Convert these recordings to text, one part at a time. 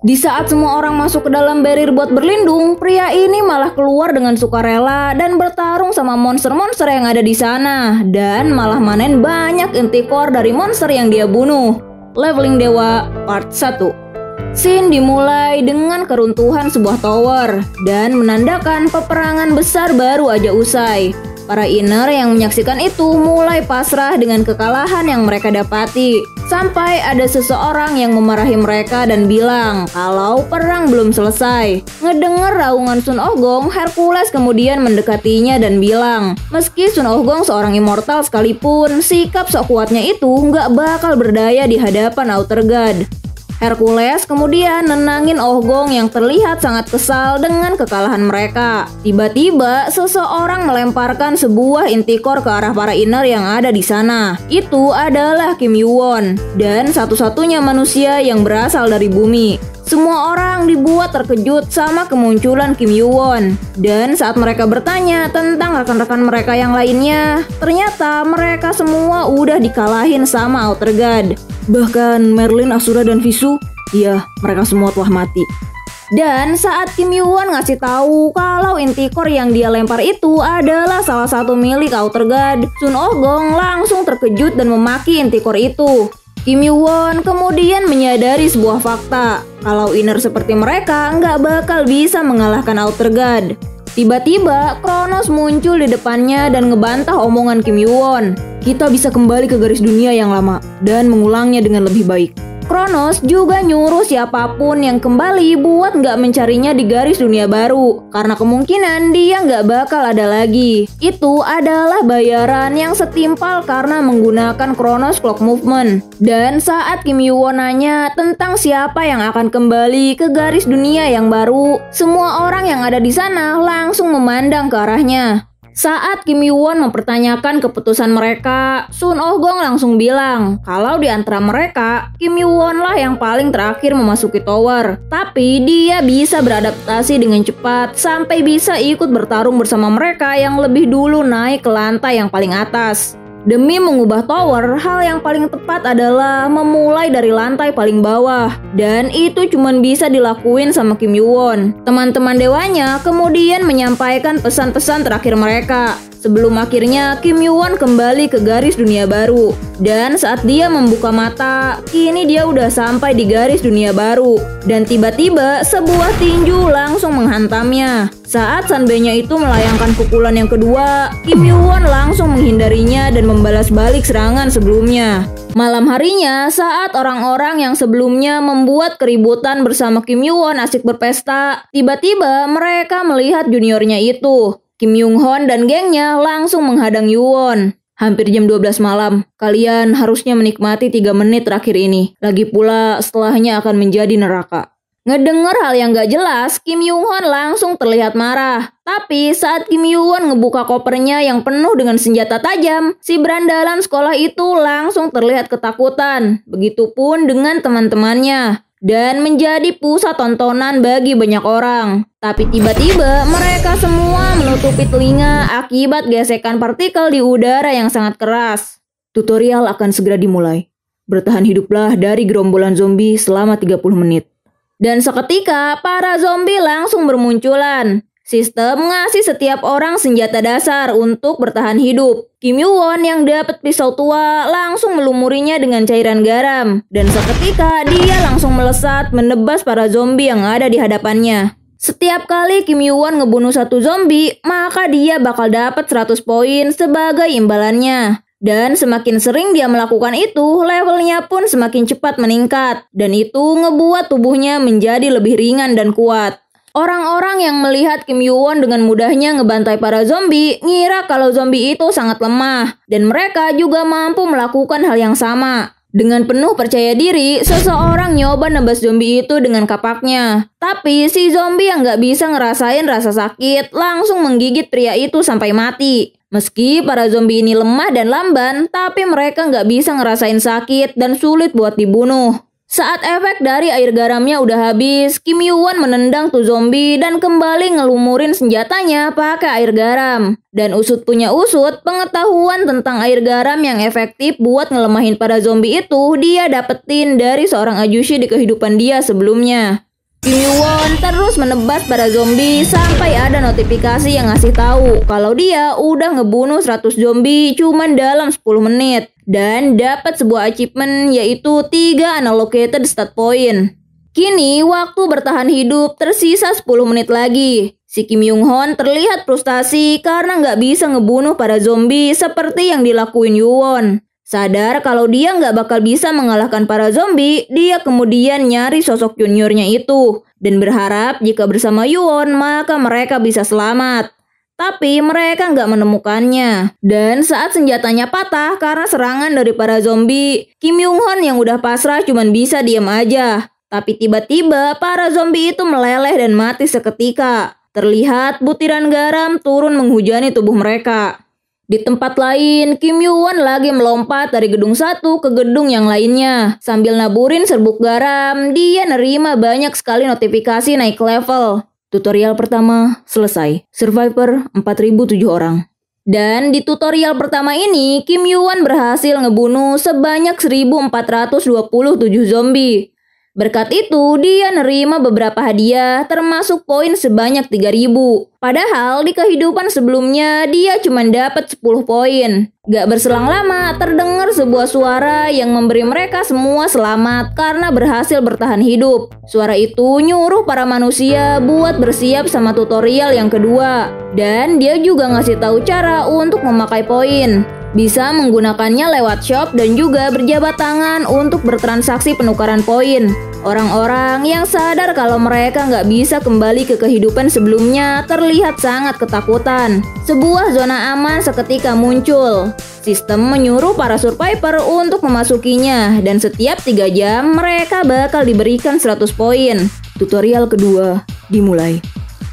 Di saat semua orang masuk ke dalam barrier buat berlindung, pria ini malah keluar dengan sukarela dan bertarung sama monster-monster yang ada di sana, dan malah manen banyak inti-core dari monster yang dia bunuh. Leveling Dewa Part 1. Scene dimulai dengan keruntuhan sebuah tower dan menandakan peperangan besar baru aja usai. Para inner yang menyaksikan itu mulai pasrah dengan kekalahan yang mereka dapati. Sampai ada seseorang yang memarahi mereka dan bilang kalau perang belum selesai. Ngedenger raungan Sun Oh-gong, Hercules kemudian mendekatinya dan bilang, meski Sun Oh-gong seorang immortal sekalipun, sikap sok kuatnya itu nggak bakal berdaya di hadapan Outer God. Hercules kemudian nenangin Oh-gong yang terlihat sangat kesal dengan kekalahan mereka. Tiba-tiba seseorang melemparkan sebuah inti-core ke arah para inner yang ada di sana. Itu adalah Kim Yoo-won, dan satu-satunya manusia yang berasal dari bumi. Semua orang dibuat terkejut sama kemunculan Kim Yoo-won. Dan saat mereka bertanya tentang rekan-rekan mereka yang lainnya, ternyata mereka semua udah dikalahin sama Outer God. Bahkan Merlin, Asura, dan Visu, iya, mereka semua telah mati. Dan saat Kim Yoo-won ngasih tahu kalau inti-core yang dia lempar itu adalah salah satu milik Outer God, Sun Oh-gong langsung terkejut dan memaki inti-core itu. Kim Yoo-won kemudian menyadari sebuah fakta, kalau inner seperti mereka nggak bakal bisa mengalahkan Outer God. Tiba-tiba, Kronos muncul di depannya dan ngebantah omongan Kim Yoo-won. Kita bisa kembali ke garis dunia yang lama dan mengulangnya dengan lebih baik. Kronos juga nyuruh siapapun yang kembali buat nggak mencarinya di garis dunia baru, karena kemungkinan dia nggak bakal ada lagi. Itu adalah bayaran yang setimpal karena menggunakan Kronos Clock Movement. Dan saat Kim Yoo-won nanya tentang siapa yang akan kembali ke garis dunia yang baru, semua orang yang ada di sana langsung memandang ke arahnya. Saat Kim Yoo-won mempertanyakan keputusan mereka, Sun Oh-gong langsung bilang kalau di antara mereka, Kim Yoo-won lah yang paling terakhir memasuki tower. Tapi dia bisa beradaptasi dengan cepat sampai bisa ikut bertarung bersama mereka yang lebih dulu naik ke lantai yang paling atas. Demi mengubah tower, hal yang paling tepat adalah memulai dari lantai paling bawah. Dan itu cuma bisa dilakuin sama Kim Yoo-won. Teman-teman dewanya kemudian menyampaikan pesan-pesan terakhir mereka. Sebelum akhirnya Kim Yoo-won kembali ke garis dunia baru. Dan saat dia membuka mata, kini dia udah sampai di garis dunia baru. Dan tiba-tiba sebuah tinju langsung menghantamnya. Saat Sanbei-nya itu melayangkan pukulan yang kedua, Kim Yoo-won langsung menghindarinya dan membalas balik serangan sebelumnya. Malam harinya, saat orang-orang yang sebelumnya membuat keributan bersama Kim Yoo-won asik berpesta, tiba-tiba mereka melihat juniornya itu. Kim Young-hoon dan gengnya langsung menghadang Yoo-won. Hampir jam 12 malam, kalian harusnya menikmati 3 menit terakhir ini. Lagi pula setelahnya akan menjadi neraka. Ngedenger hal yang gak jelas, Kim Young-hoon langsung terlihat marah. Tapi saat Kim Yoo-won ngebuka kopernya yang penuh dengan senjata tajam, si berandalan sekolah itu langsung terlihat ketakutan. Begitupun dengan teman-temannya. Dan menjadi pusat tontonan bagi banyak orang. Tapi tiba-tiba mereka semua menutupi telinga akibat gesekan partikel di udara yang sangat keras. Tutorial akan segera dimulai. Bertahan hiduplah dari gerombolan zombie selama 30 menit. Dan seketika para zombie langsung bermunculan. Sistem ngasih setiap orang senjata dasar untuk bertahan hidup. Kim Yoo-won yang dapat pisau tua langsung melumurinya dengan cairan garam. Dan seketika dia langsung melesat menebas para zombie yang ada di hadapannya. Setiap kali Kim Yoo-won ngebunuh satu zombie, maka dia bakal dapat 100 poin sebagai imbalannya. Dan semakin sering dia melakukan itu, levelnya pun semakin cepat meningkat. Dan itu ngebuat tubuhnya menjadi lebih ringan dan kuat. Orang-orang yang melihat Kim Yoo-won dengan mudahnya ngebantai para zombie ngira kalau zombie itu sangat lemah. Dan mereka juga mampu melakukan hal yang sama. Dengan penuh percaya diri, seseorang nyoba nebas zombie itu dengan kapaknya. Tapi si zombie yang gak bisa ngerasain rasa sakit langsung menggigit pria itu sampai mati. Meski para zombie ini lemah dan lamban, tapi mereka gak bisa ngerasain sakit dan sulit buat dibunuh. Saat efek dari air garamnya udah habis, Kim Yoo-won menendang tuh zombie dan kembali ngelumurin senjatanya pakai air garam. Dan usut punya usut, pengetahuan tentang air garam yang efektif buat ngelemahin para zombie itu dia dapetin dari seorang ajushi di kehidupan dia sebelumnya. Kim Yoo-won terus menebas para zombie sampai ada notifikasi yang ngasih tahu kalau dia udah ngebunuh 100 zombie cuman dalam 10 menit dan dapat sebuah achievement yaitu 3 unallocated stat point. Kini waktu bertahan hidup tersisa 10 menit lagi. Si Kim Young-hoon terlihat frustasi karena nggak bisa ngebunuh para zombie seperti yang dilakuin Yoo-won. Sadar kalau dia nggak bakal bisa mengalahkan para zombie, dia kemudian nyari sosok juniornya itu dan berharap jika bersama Yoo-won maka mereka bisa selamat. Tapi mereka nggak menemukannya. Dan saat senjatanya patah karena serangan dari para zombie, Kim Young-hoon yang udah pasrah cuman bisa diam aja. Tapi tiba-tiba para zombie itu meleleh dan mati seketika. Terlihat butiran garam turun menghujani tubuh mereka. Di tempat lain, Kim Yoo-won lagi melompat dari gedung satu ke gedung yang lainnya. Sambil naburin serbuk garam, dia nerima banyak sekali notifikasi naik level. Tutorial pertama selesai. Survivor 4007 orang. Dan di tutorial pertama ini, Kim Yoo-won berhasil ngebunuh sebanyak 1427 zombie. Berkat itu, dia nerima beberapa hadiah termasuk poin sebanyak 3000. Padahal di kehidupan sebelumnya dia cuma dapat 10 poin. Gak berselang lama, terdengar sebuah suara yang memberi mereka semua selamat karena berhasil bertahan hidup. Suara itu nyuruh para manusia buat bersiap sama tutorial yang kedua. Dan dia juga ngasih tahu cara untuk memakai poin. Bisa menggunakannya lewat shop dan juga berjabat tangan untuk bertransaksi penukaran poin. Orang-orang yang sadar kalau mereka nggak bisa kembali ke kehidupan sebelumnya terlihat sangat ketakutan. Sebuah zona aman seketika muncul. Sistem menyuruh para survivor untuk memasukinya dan setiap 3 jam mereka bakal diberikan 100 poin. Tutorial kedua dimulai.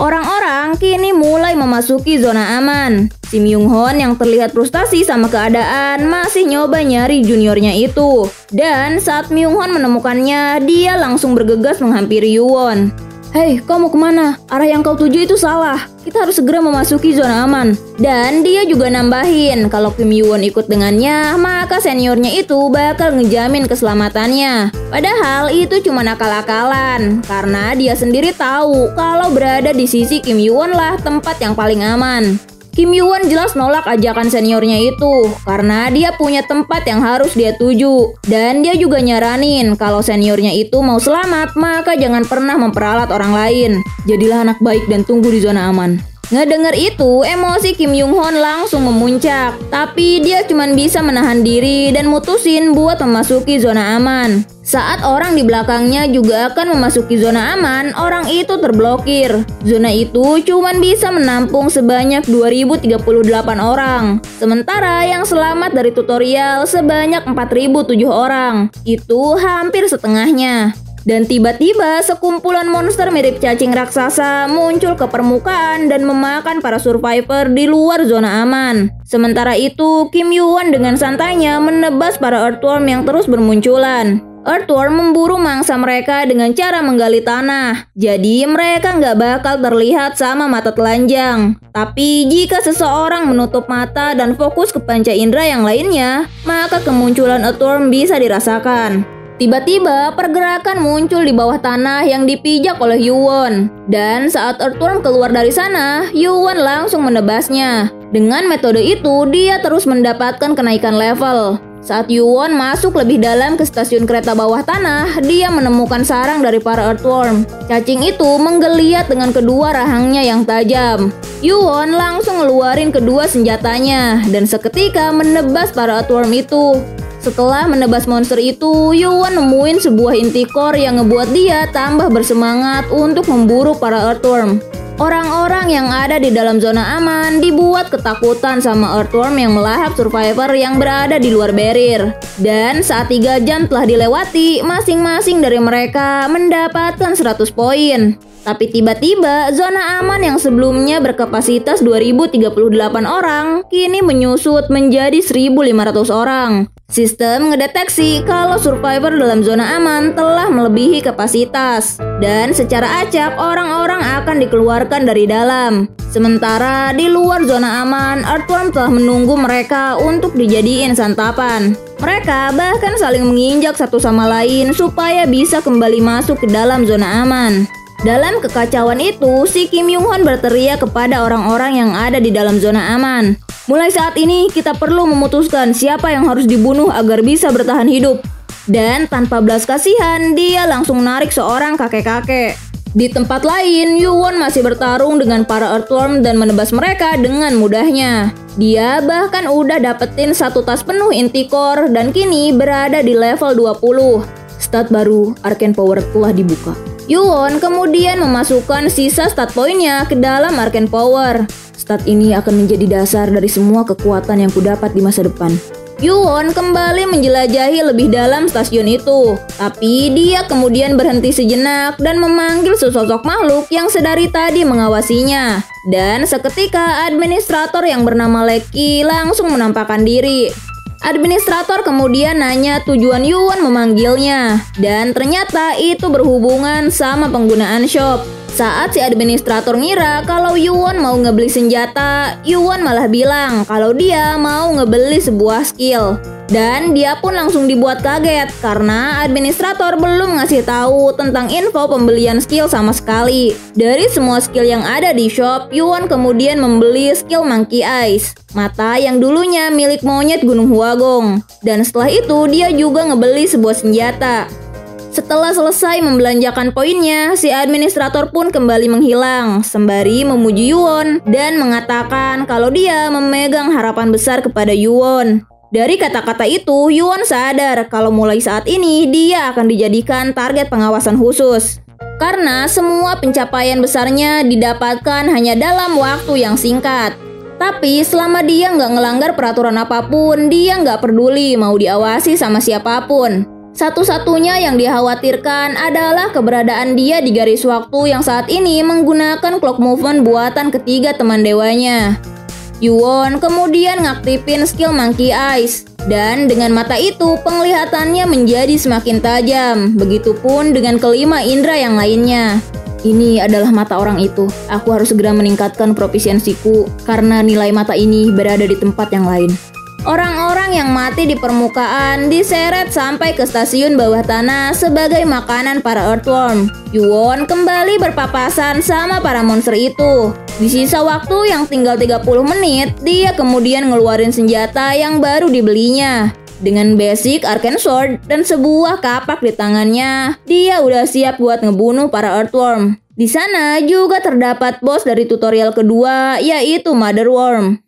Orang-orang kini mulai memasuki zona aman. Kim Young-hoon yang terlihat frustasi sama keadaan masih nyoba nyari juniornya itu. Dan saat Myung-hoon menemukannya, dia langsung bergegas menghampiri Yoo-won. "Hei, kau mau kemana? Arah yang kau tuju itu salah. Kita harus segera memasuki zona aman." Dan dia juga nambahin kalau Kim Yoo-won ikut dengannya, maka seniornya itu bakal ngejamin keselamatannya. Padahal itu cuma akal-akalan, karena dia sendiri tahu kalau berada di sisi Kim Yoo-won lah tempat yang paling aman. Kim Yoo-won jelas nolak ajakan seniornya itu karena dia punya tempat yang harus dia tuju. Dan dia juga nyaranin kalau seniornya itu mau selamat maka jangan pernah memperalat orang lain. Jadilah anak baik dan tunggu di zona aman. Ngedenger itu, emosi Kim Young-hoon langsung memuncak. Tapi dia cuma bisa menahan diri dan mutusin buat memasuki zona aman. Saat orang di belakangnya juga akan memasuki zona aman, orang itu terblokir. Zona itu cuma bisa menampung sebanyak 2038 orang. Sementara yang selamat dari tutorial sebanyak 4007 orang. Itu hampir setengahnya. Dan tiba-tiba sekumpulan monster mirip cacing raksasa muncul ke permukaan dan memakan para survivor di luar zona aman. Sementara itu, Kim Yoo-won dengan santainya menebas para earthworm yang terus bermunculan. Earthworm memburu mangsa mereka dengan cara menggali tanah. Jadi mereka nggak bakal terlihat sama mata telanjang. Tapi jika seseorang menutup mata dan fokus ke panca indera yang lainnya, maka kemunculan earthworm bisa dirasakan. Tiba-tiba pergerakan muncul di bawah tanah yang dipijak oleh Yoo-won. Dan saat earthworm keluar dari sana, Yoo-won langsung menebasnya. Dengan metode itu, dia terus mendapatkan kenaikan level. Saat Yoo-won masuk lebih dalam ke stasiun kereta bawah tanah, dia menemukan sarang dari para earthworm. Cacing itu menggeliat dengan kedua rahangnya yang tajam. Yoo-won langsung ngeluarin kedua senjatanya dan seketika menebas para earthworm itu. Setelah menebas monster itu, Yoo-won nemuin sebuah intikor yang ngebuat dia tambah bersemangat untuk memburu para earthworm. Orang-orang yang ada di dalam zona aman dibuat ketakutan sama earthworm yang melahap survivor yang berada di luar barrier. Dan saat 3 jam telah dilewati, masing-masing dari mereka mendapatkan 100 poin. Tapi tiba-tiba zona aman yang sebelumnya berkapasitas 2038 orang kini menyusut menjadi 1500 orang. Sistem ngedeteksi kalau survivor dalam zona aman telah melebihi kapasitas, dan secara acak orang-orang akan dikeluarkan dari dalam. Sementara di luar zona aman, Earthworm telah menunggu mereka untuk dijadiin santapan. Mereka bahkan saling menginjak satu sama lain supaya bisa kembali masuk ke dalam zona aman. Dalam kekacauan itu, si Kim Yung Hwan berteriak kepada orang-orang yang ada di dalam zona aman. Mulai saat ini, kita perlu memutuskan siapa yang harus dibunuh agar bisa bertahan hidup. Dan tanpa belas kasihan, dia langsung narik seorang kakek-kakek. Di tempat lain, Yuwon masih bertarung dengan para Earthworm dan menebas mereka dengan mudahnya. Dia bahkan udah dapetin satu tas penuh inti core dan kini berada di level 20. Stat baru, Arcane Power telah dibuka. Yuwon kemudian memasukkan sisa stat poinnya ke dalam Arcane Power. Stat ini akan menjadi dasar dari semua kekuatan yang kudapat di masa depan. Yuwon kembali menjelajahi lebih dalam stasiun itu, tapi dia kemudian berhenti sejenak dan memanggil sesosok makhluk yang sedari tadi mengawasinya. Dan seketika administrator yang bernama Leki langsung menampakkan diri. Administrator kemudian nanya tujuan Yuwon memanggilnya, dan ternyata itu berhubungan sama penggunaan shop. Saat si administrator ngira kalau Yuwon mau ngebeli senjata, Yuwon malah bilang kalau dia mau ngebeli sebuah skill. Dan dia pun langsung dibuat kaget karena administrator belum ngasih tahu tentang info pembelian skill sama sekali. Dari semua skill yang ada di shop, Yuwon kemudian membeli skill Monkey Eyes, mata yang dulunya milik monyet Gunung Huagong. Dan setelah itu dia juga ngebeli sebuah senjata. Setelah selesai membelanjakan poinnya, si administrator pun kembali menghilang, sembari memuji Yuwon dan mengatakan kalau dia memegang harapan besar kepada Yuwon. Dari kata-kata itu, Yuwon sadar kalau mulai saat ini dia akan dijadikan target pengawasan khusus. Karena semua pencapaian besarnya didapatkan hanya dalam waktu yang singkat. Tapi selama dia nggak ngelanggar peraturan apapun, dia nggak peduli mau diawasi sama siapapun. Satu-satunya yang dikhawatirkan adalah keberadaan dia di garis waktu yang saat ini menggunakan clock movement buatan ketiga teman dewanya. Yuwon kemudian ngaktifin skill Monkey Eyes, dan dengan mata itu penglihatannya menjadi semakin tajam. Begitupun dengan kelima indera yang lainnya. Ini adalah mata orang itu. Aku harus segera meningkatkan profisiensiku karena nilai mata ini berada di tempat yang lain. Orang-orang yang mati di permukaan diseret sampai ke stasiun bawah tanah sebagai makanan para Earthworm. Yuwon kembali berpapasan sama para monster itu. Di sisa waktu yang tinggal 30 menit, dia kemudian ngeluarin senjata yang baru dibelinya. Dengan basic Arcane Sword dan sebuah kapak di tangannya, dia udah siap buat ngebunuh para Earthworm. Di sana juga terdapat bos dari tutorial kedua, yaitu Mother Worm.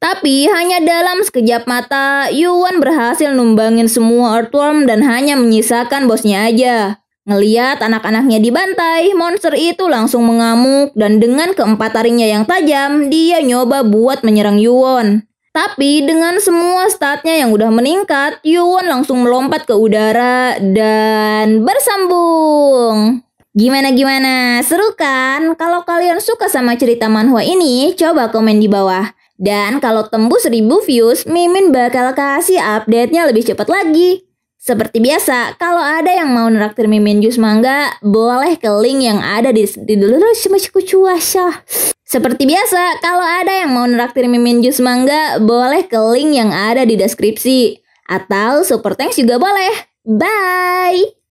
Tapi hanya dalam sekejap mata, Yuwon berhasil numbangin semua Earthworm dan hanya menyisakan bosnya aja. Ngeliat anak-anaknya dibantai, monster itu langsung mengamuk dan dengan keempat taringnya yang tajam, dia nyoba buat menyerang Yuwon. Tapi dengan semua statnya yang udah meningkat, Yuwon langsung melompat ke udara dan bersambung. Gimana? Seru kan? Kalau kalian suka sama cerita manhwa ini, coba komen di bawah. Dan kalau tembus 1000 views, Mimin bakal kasih update-nya lebih cepat lagi. Seperti biasa, kalau ada yang mau neraktir Mimin jus mangga, boleh ke link yang ada di Seperti biasa, kalau ada yang mau neraktir Mimin jus mangga, boleh ke link yang ada di deskripsi. Atau super thanks juga boleh. Bye!